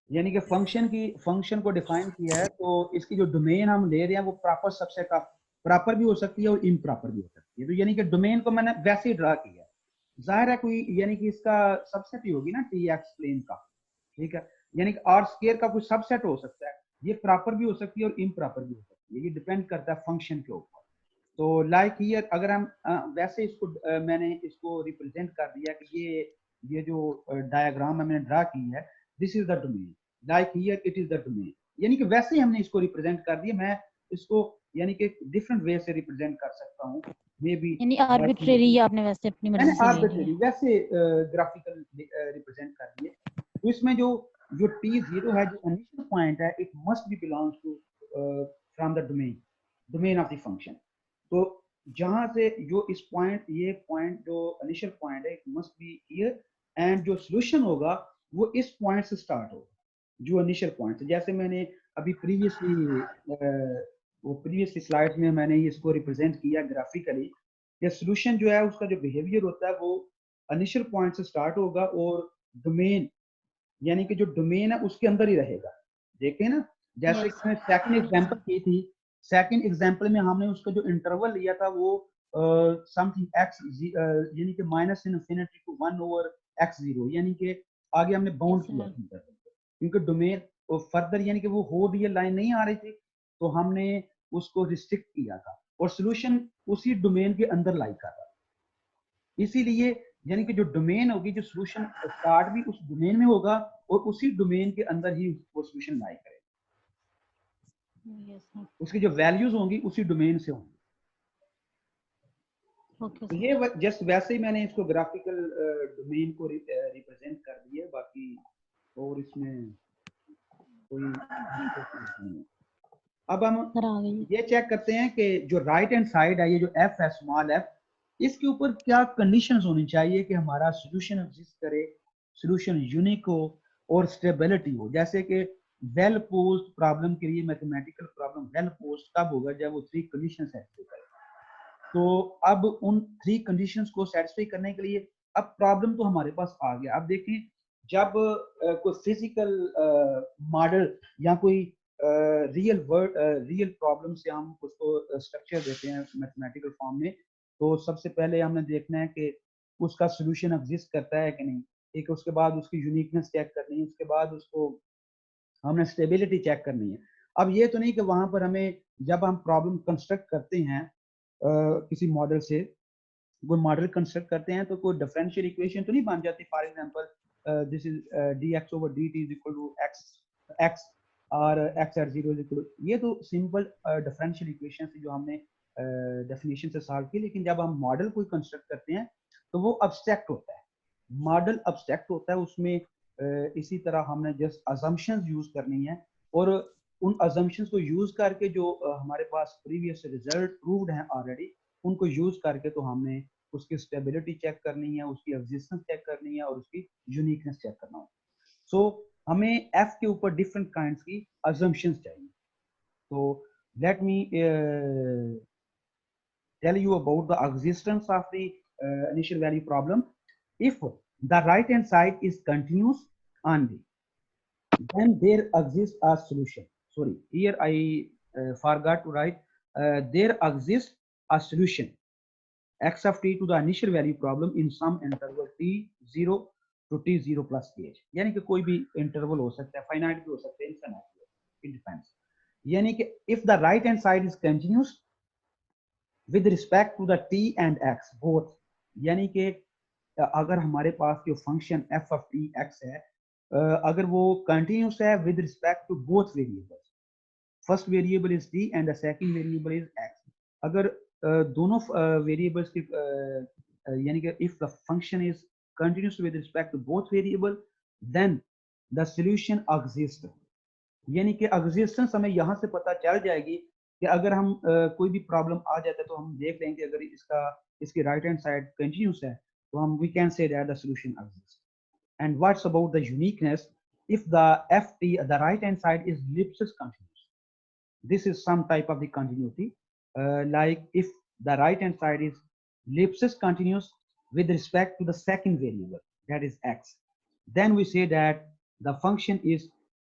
यानी कि फंक्शन को डिफाइन किया है, तो इसकी जो डोमेन हम ले रहे हैं वो प्रॉपर सबसेट का प्रॉपर भी हो सकती है और इम्प्रॉपर भी हो सकती है। तो यानी कि डोमेन को मैंने वैसे ही ड्रा किया है, जाहिर है कोई यानी कि इसका सबसेट ही होगी ना टी एक्स प्लेन का, ठीक है। यानी कि आर स्केयर का कुछ सबसेट हो सकता है, ये प्रॉपर भी हो सकती है और इम्प्रॉपर भी हो सकती है, ये डिपेंड करता है फंक्शन के ऊपर। तो लाइक हियर अगर हम वैसे इसको मैंने इसको रिप्रेजेंट कर दिया कि ये जो डायग्राम मैंने ड्रा की है, this is the domain, like here it is the domain, यानी कि वैसे ही हमने इसको रिप्रेजेंट कर दिया। मैं इसको यानी कि डिफरेंट वे से रिप्रेजेंट कर सकता हूँ, मे बी यानी आर्बिट्रेरी आपने वैसे अपनी मैंने मर्जी से ले लिया। आर्बिट्रेरी वैसे ग्राफिकल रिप्रेजेंट कर दिए। तो इसमें जो जो t0 है, जो इनिशियल पॉइंट है, it must be belongs to from the domain of the function. तो जहां से जो इस पॉइंट, ये पॉइंट जो इनिशियल पॉइंट है, it must be here, and जो सॉल्यूशन होगा वो इस पॉइंट से स्टार्ट होगा, जो इनिशियल पॉइंट है। जैसे मैंने अभी प्रीवियसली स्लाइड्स में मैंने इसको रिप्रेजेंट किया ग्राफिकली, ये सॉल्यूशन जो है उसका जो बिहेवियर होता है वो इनिशियल पॉइंट से स्टार्ट होगा और डोमेन यानी कि जो डोमेन है उसके अंदर ही रहेगा। देखें ना, जैसे Yes. मैंने सेकंड एग्जांपल की थी, सेकंड एग्जांपल में हमने उसका जो इंटरवल लिया था वो समथिंग एक्स यानी कि minus infinity to 1 over x0, यानी कि आगे हमने बाउंड Yes, किया sir. था इंटरवल को, क्योंकि डोमेन फर्दर यानी कि वो हो रियल लाइन नहीं आ रही थी, तो हमने उसको रिस्ट्रिक्ट किया था और सॉल्यूशन उसी डोमेन के अंदर लाई कर रहा था। इसीलिए यानी कि जो डोमेन होगी, जो सॉल्यूशन स्टार्ट भी उस डोमेन में होगा और उसी डोमेन के अंदर ही वो सॉल्यूशन लाई करेगा, Yes, sir. उसकी जो वैल्यूज होंगी उसी डोमेन से होंगी। Okay, तो sir. ये जस्ट वैसे ही मैंने इसको ग्राफिकल डोमेन को रिप्रेजेंट कर दिया, बाकी और इसमें कोई नहीं है। अब हम सर आ गई। ये चेक करते हैं कि जो राइट हैंड साइड है, ये जो एफ है, स्मॉल एफ, इसके ऊपर क्या कंडीशंस होनी चाहिए कि हमारा सॉल्यूशन एग्जिस्ट करे, सॉल्यूशन यूनिक हो और स्टेबिलिटी हो। जैसे कि वेल पोज्ड प्रॉब्लम के लिए, मैथमेटिकल प्रॉब्लम वेल पोज्ड कब होगा, जब वो 3 कंडीशन सेटिस्फाई करे। तो अब उन 3 कंडीशंस को सेटिस्फाई करने के लिए अब प्रॉब्लम तो हमारे पास आ गया। अब देखें, जब कोई फिजिकल मॉडल या कोई रियल प्रॉब्लम से हम उसको स्ट्रक्चर देते हैं मैथमेटिकल फॉर्म में, तो सबसे पहले हमने देखना है कि उसका सॉल्यूशन एग्जिस्ट करता है कि नहीं, ठीक है। उसके बाद उसकी यूनिकनेस चेक करनी है, उसके बाद उसको हमने स्टेबिलिटी चेक करनी है। अब ये तो नहीं कि वहां पर हमें जब हम प्रॉब्लम कंस्ट्रक्ट करते हैं किसी मॉडल से, वो मॉडल कंस्ट्रक्ट करते हैं तो कोई डिफरेंशियल इक्वेशन तो नहीं बन जाती। For example this is dx over dt is equal to x और x at 0 is equal to, ये तो सिंपल डिफरेंशियल इक्वेशन जो हमने डेफिनेशन से सॉल्व की। लेकिन जब हम मॉडल कोई कंस्ट्रक्ट करते हैं तो वो अब्स्ट्रैक्ट होता है, मॉडल अब्स्ट्रैक्ट होता है। उसमें इसी तरह हमने जस्ट अजम्पशंस यूज करनी है और उन अजम्पशंस को यूज करके जो हमारे पास प्रीवियस रिजल्ट प्रूव्ड हैं ऑलरेडी, उनको यूज करके तो हमने उसकी स्टेबिलिटी चेक करनी है, उसकी एग्जिस्टेंस चेक करनी है और उसकी यूनिकनेस चेक करना होगा। सो हमें एफ के ऊपर डिफरेंट काइंड्स की अजम्पशंस चाहिए। तो let me tell you about the existence of the initial value problem. If the right hand side is continuous only, then there exists a solution. Sorry, here I forgot to write. There exists a solution x of t to the initial value problem in some interval t0 to t0 plus h, यानी कि कोई भी interval हो सकता है, finite भी हो सकता है, इनफिनिट भी हो सकता है, इट डिपेंड्स। यानी कि if the right hand side is continuous with respect to the t and x both, यानी कि अगर हमारे पास जो function f of t x है, अगर वो कंटिन्यूस है with respect to both variables, first variable is t and the second variable is x, अगर दोनों वेरिएबल्स की यानी कि if the function is continuous with respect to both variable, then the solution exist. यानी कि existence हमें यहाँ से पता चल जाएगी कि अगर हम कोई भी प्रॉब्लम आ जाता है तो हम देख लेंगे कि अगर इसकी राइट हैंड साइड कंटिन्यूस है तो हम we can say that the solution exist. And what's about the uniqueness? If the ft, the right hand side is ellipsis continuous, this is some type of the continuity. Like if the right hand side is ellipsis continuous with respect to the second variable, that is x, then we say that the function is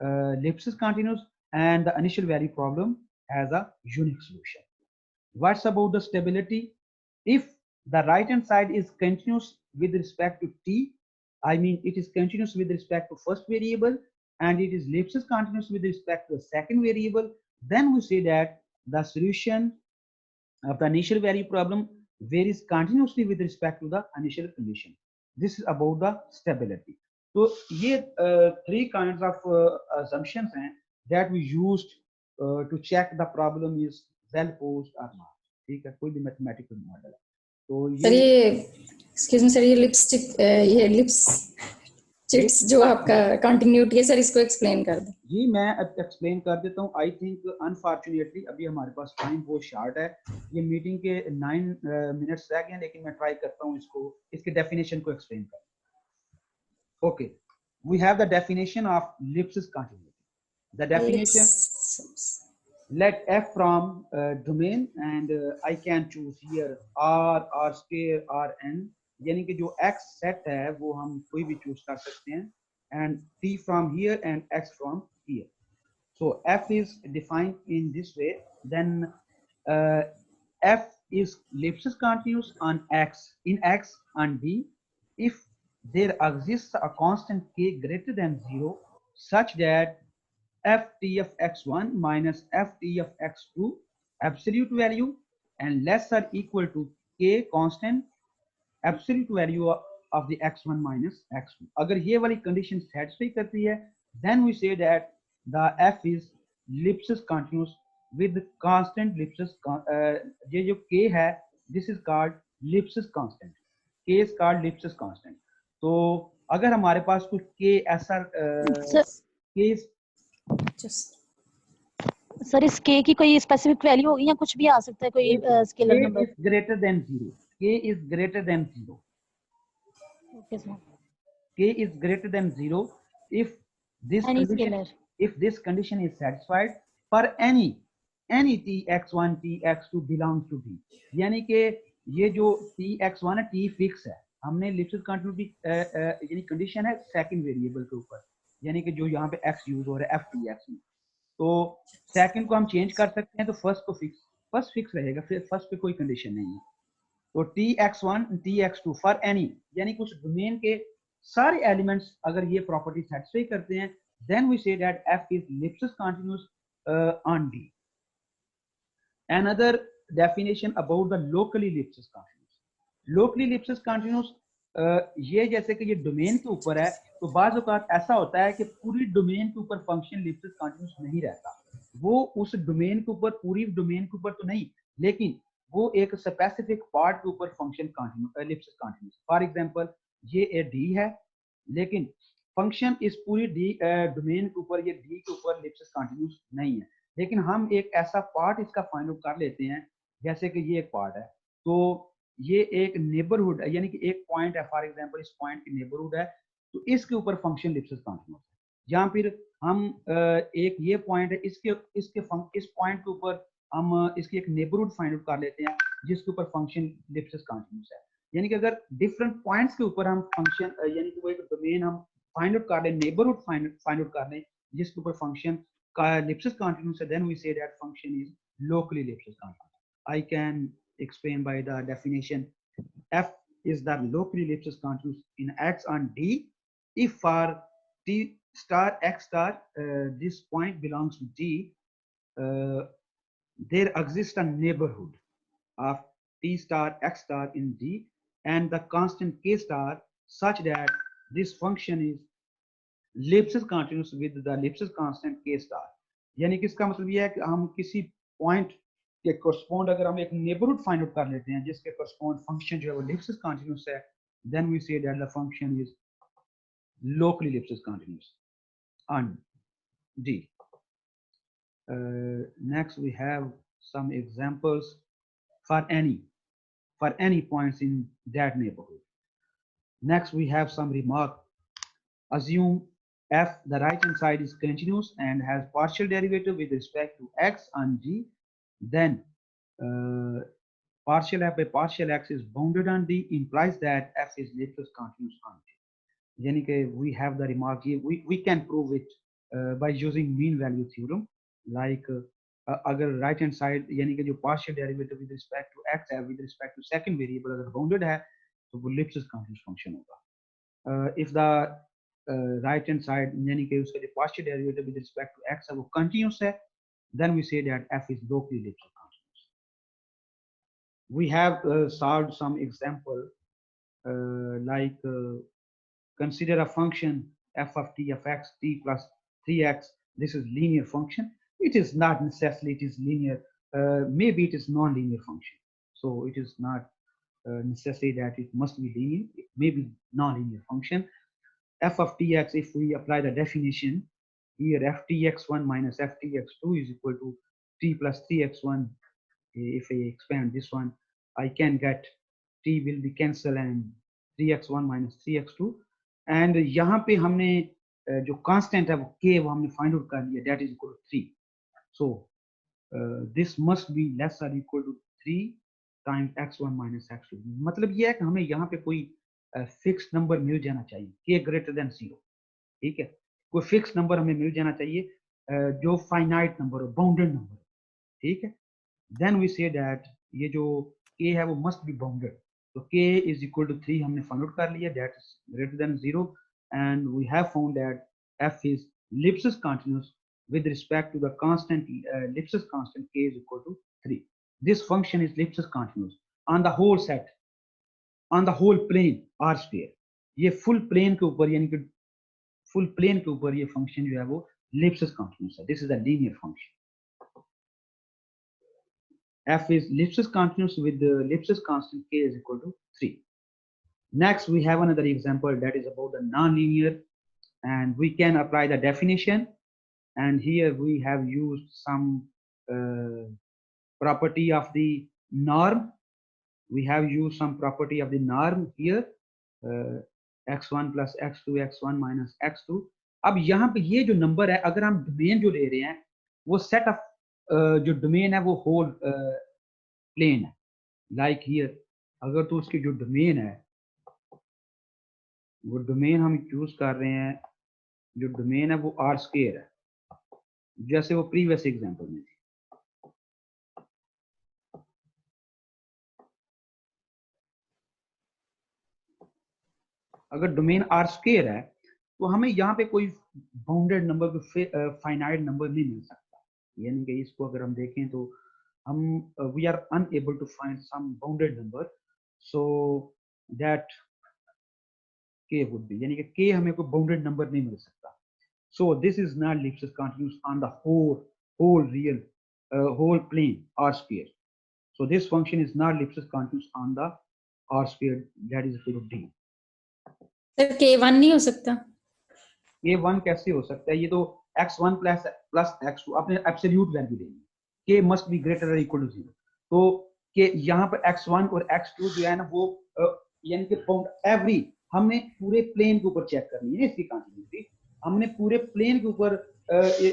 Lipschitz continuous and the initial value problem has a unique solution. What's about the stability? If the right hand side is continuous with respect to t, I mean it is continuous with respect to first variable and it is Lipschitz continuous with respect to the second variable, then we say that the solution of the initial value problem varies continuously with respect to the initial condition. This is about the stability. So ये three kinds of assumptions हैं that we used to check the problem is well posed or not. ठीक है, कोई भी mathematical model है तो sir ये ये एक्सक्यूज मी सर ये लिपस्टिक ये लिप्स चिट्स जो आपका कंटिन्यूटी है सर इसको एक्सप्लेन कर दो। जी मैं एक्सप्लेन कर देता हूँ। आई थिंक अनफॉर्चुनेटली अभी हमारे पास टाइम बहुत शार्ट है, ये मीटिंग के 9 मिनट्स रह गए, लेकिन मैं ट्राई करता हूँ इसको इसके डेफिनेशन को एक्सप्लेन कर। Okay, we have the definition of Lipschitz continuity। The definition, let f from domain and I can choose here r square r n, यानी कि जो x सेट है वो हम कोई भी चूज कर सकते हैं, and t from here and x from here. So f is defined in this way, then f is Lipschitz continuous on x, in x and d if there exists a constant k greater than 0 such that ft of x1 minus ft of x2 absolute value and less or equal to k constant absolute value of the x1 minus x2. अगर ये वाली condition satisfy करती है, then we say that the f is Lipschitz continuous with constant Lipschitz ये जो k है, this is called Lipschitz constant. K is called Lipschitz constant. तो अगर हमारे पास कुछ k ऐसा k सर इस k की कोई स्पेसिफिक वैल्यू होगी या कुछ भी आ सकता है, कोई scalar k number? is greater than 0. K is greater than 0. Okay sir, K is greater than 0 if this any condition, scalar. if this condition is satisfied for any t x1 t x2 belongs to d, यानी कि ये जो t x1 है t fix है, हमने Lipschitz continuity यानी condition है second variable के ऊपर, यानी कि जो यहाँ पे x यूज हो रहा है ft x में, तो सेकंड को हम चेंज कर सकते हैं, तो फर्स्ट को फर्स्ट फिक्स रहेगा, फिर फर्स्ट पे कोई कंडीशन नहीं है। तो T X one T X two for any, यानी कुछ डोमेन के सारे एलिमेंट्स अगर ये प्रॉपर्टी सेटिस्फाई करते हैं, then we say that F is Lipschitz continuous on D. Another definition about the locally Lipschitz continuous. Locally Lipschitz continuous ये जैसे कि ये डोमेन के ऊपर है, तो बाज़ औक़ात ऐसा होता है कि पूरी डोमेन के ऊपर फंक्शन Lipschitz continuous नहीं रहता, वो उस डोमेन के ऊपर, पूरी डोमेन के ऊपर तो नहीं, लेकिन वो एक स्पेसिफिक पार्ट के ऊपर function Lipschitz continuous। For example ये ए डी है, लेकिन फंक्शन इस पूरी डी डोमेन के ऊपर, ये डी के ऊपर Lipschitz continuous नहीं है, लेकिन हम एक ऐसा पार्ट इसका फाइंड आउट कर लेते हैं, जैसे कि ये एक पार्ट है, तो ये एक नेबरहुड है, यानी कि एक पॉइंट है, फॉर एग्जांपल इस पॉइंट की नेबरहुड है, तो इसके ऊपर फंक्शन Lipschitz continuous है। या फिर हम एक ये पॉइंट है, इस पॉइंट के ऊपर हम इसकी एक नेबरहुड फाइंड आउट कर लेते हैं, जिसके ऊपर फंक्शन Lipschitz continuous है। यानी कि अगर डिफरेंट पॉइंट्स के ऊपर हम फंक्शन यानी कि वो एक डोमेन हम फाइंड आउट कर लें, नेबरहुड फाइंड आउट कर लें, जिसके ऊपर फंक्शन का Lipschitz continuous है, then we say that function is locally Lipschitz continuous. I can explain by the definition. F is the locally Lipschitz continuous in X and D if for T star X star this point belongs to D, there exists a neighborhood of T star X star in D and the constant K star such that this function is Lipschitz continuous with the Lipschitz constant K star। यानी कि इसका मतलब ये है कि हम किसी point के correspond अगर हम एक neighborhood फाइंड आउट कर लेते हैं जिसके correspond फंक्शन जो है वो Lipschitz continuous है, then we say that the function is locally Lipschitz continuous on D. Next we have some examples for any points in that neighborhood. Next we have some remark. Assume f, the right hand side is continuous and has partial derivative with respect to x and g, then partial f by partial x is bounded on D implies that f is Lipschitz continuous on D. यानी कि we have the remark here, we can prove it by using mean value theorem, like अगर right hand side यानी कि जो partial derivative with respect to x है with respect to second variable अगर bounded है तो वो Lipschitz continuous function होगा. If the right hand side यानी कि उसका जो partial derivative with respect to x है वो continuous है, then we say that f is locally Lipschitz continuous. We have solved some example like consider a function f of t of x t plus 3x. This is linear function. It is not necessarily it is linear. Maybe it is non-linear function. So it is not necessary that it must be linear. It may be non-linear function. F of tx, if we apply the definition here, f tx1 minus f tx2 is equal to t plus 3x1. If I expand this one, I can get t will be cancelled and 3x1 minus 3x2. And यहाँ पे हमने जो constant है वो k वो हमने find out कर लिया, that is equal to 3. So this must be less और equal to 3 times x1 minus x2. मतलब ये है कि हमें यहाँ पे कोई फिक्स नंबर मिल जाना चाहिए k ग्रेटर देन 0. ठीक है, कोई फिक्स नंबर हमें मिल जाना चाहिए जो फाइनाइट नंबर हो, बाउंडेड नंबर. ठीक है, देन वी से दैट ये जो k है वो must be bounded. So k is equal to 3 हमने फाइंड आउट कर लिया, that is greater than 0, and we have found that f is Lipschitz continuous with respect to the constant Lipschitz constant k is equal to 3. This function is Lipschitz continuous on the whole set, on the whole plane r square. ये full plane के ऊपर यानी कि full plane के ऊपर ये function जो है वो Lipschitz continuous है. This is a linear function. F is Lipschitz continuous with the Lipschitz constant k is equal to 3. Next, we have another example that is about the non-linear, and we can apply the definition. And here we have used some property of the norm. We have used some property of the norm here, x1 plus x2, x1 minus x2. अब यहाँ पे ये जो number है, अगर हम domain जो ले रहे हैं वो सेट ऑफ जो डोमेन है वो होल प्लेन है. लाइक हियर अगर तो उसकी जो डोमेन है वो डोमेन हम चूज कर रहे हैं, जो डोमेन है वो आर स्क्वायर है, जैसे वो प्रीवियस एग्जांपल में थी. अगर डोमेन आर स्क्वायर है तो हमें यहाँ पे कोई बाउंडेड नंबर, फाइनाइट नंबर नहीं मिल सकता. यानी कि इसको अगर हम देखें तो हम we are unable to find some bounded number, so that k would be, यानी कि k हमें कोई बाउंडेड नंबर नहीं मिल सकता. So this is not Lipschitz continuous on the whole real whole plane r square. So this function is not Lipschitz continuous on the r square, that is equal to d. Sir k1 नहीं हो सकता? k1 कैसे हो सकता है? ये तो x1 plus x2 आपने एब्सोल्यूट वैल्यू देनी है, k must be greater or equal to 0. तो k यहाँ पर x1 और x2 जो है ना वो यानी कि बाउंड एवरी हमने पूरे प्लेन के ऊपर चेक करनी है इसकी कंटिन्यूटी. हमने पूरे प्लेन के ऊपर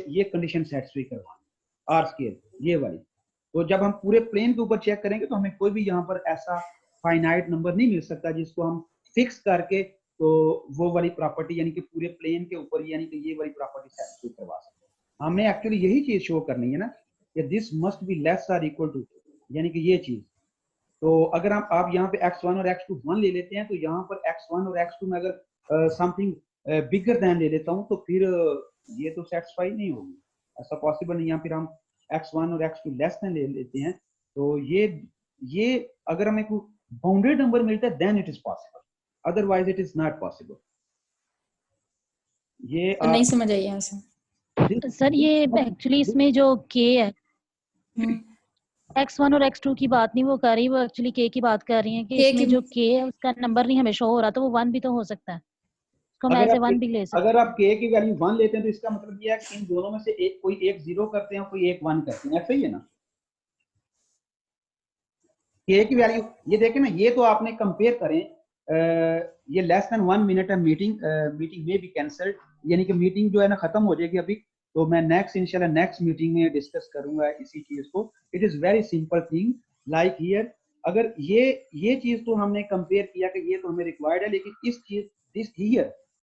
ये कंडीशन सेटिस्फाई करवानी आर स्क्वायर ये वाली. तो जब हम पूरे प्लेन के ऊपर चेक करेंगे तो हमें कोई भी यहाँ पर ऐसा फाइनाइट नंबर नहीं मिल सकता जिसको हम फिक्स करके तो वो वाली प्रॉपर्टी यानी कि पूरे प्लेन के ऊपर यानी कि ये वाली प्रॉपर्टी सेटिस्फाई करवा सकते हैं. हमने एक्चुअली यही चीज शो करनी है ना कि दिस मस्ट बी लेस और इक्वल टू, यानी कि ये चीज. तो अगर आप यहाँ पे x1 और x2 1 ले लेते हैं तो यहाँ पर x1 और x2 में अगर समथिंग बिगर देन ले लेता हूँ तो फिर ये तो सेटिस्फाई नहीं होगी, ऐसा पॉसिबल नहीं. यहाँ फिर हम x1 और x2 लेस देन ले लेते हैं तो ये अगर हमें कोई बाउंडेड नंबर मिलता है then it is possible, otherwise it is not possible. ये नहीं समझ आई यहाँ से सर. ये एक्चुअली इसमें जो k है x1 और x2 की बात नहीं वो कर रही, वो एक्चुअली k की बात कर रही है कि इसमें जो k है उसका नंबर नहीं हमें शो हो रहा, तो वो 1 भी तो हो सकता है, उसको हम ऐसे 1 भी ले सकते हैं. अगर आप k की वैल्यू 1 लेते हैं तो इसका मतलब ये है कि इन दोनों में से एक कोई एक 0 करते हैं कोई एक 1 करते हैं, ऐसा ही है ना. k की वैल्यू ये देखें ना, ये तो आपने कंपेयर करें, ये लेस देन 1 मिनट है मीटिंग में भी कैंसल्ड, यानी कि मीटिंग जो है ना खत्म हो जाएगी अभी, तो मैं नेक्स्ट इंशाल्लाह नेक्स्ट मीटिंग में डिस्कस करूंगा इसी चीज को. It is very simple thing like here. अगर ये चीज तो हमने कंपेयर किया कि ये तो हमें रिक्वायर्ड है, लेकिन इस चीज दिस हियर